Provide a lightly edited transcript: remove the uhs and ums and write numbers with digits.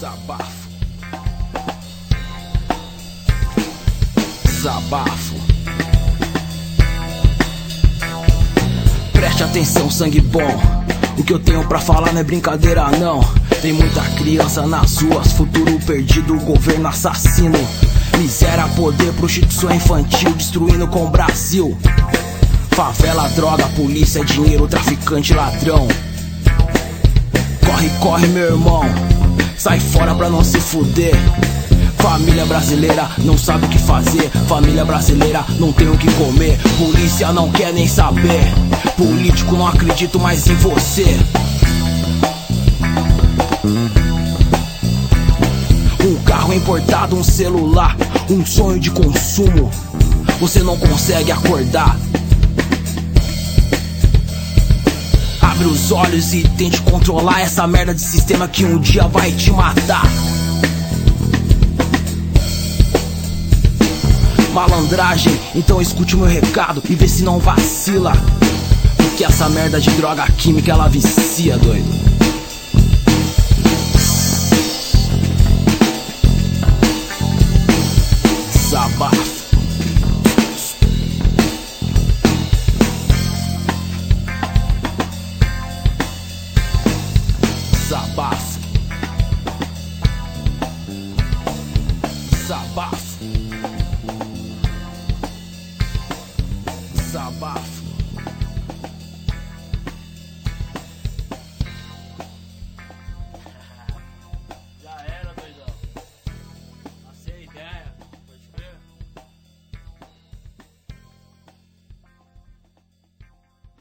Desabafo. Desabafo. Preste atenção, sangue bom. O que eu tenho pra falar não é brincadeira não. Tem muita criança nas ruas, futuro perdido, governo assassino. Miséria, poder, prostituição infantil, destruindo com o Brasil. Favela, droga, polícia, dinheiro, traficante, ladrão. Corre, corre, meu irmão, sai fora pra não se fuder. Família brasileira não sabe o que fazer. Família brasileira não tem o que comer. Polícia não quer nem saber. Político, não acredito mais em você. Um carro importado, um celular, um sonho de consumo. Você não consegue acordar. Abre os olhos e tente controlar essa merda de sistema que um dia vai te matar. Malandragem, então escute meu recado e vê se não vacila. Porque essa merda de droga química ela vicia, doido. Desabafo.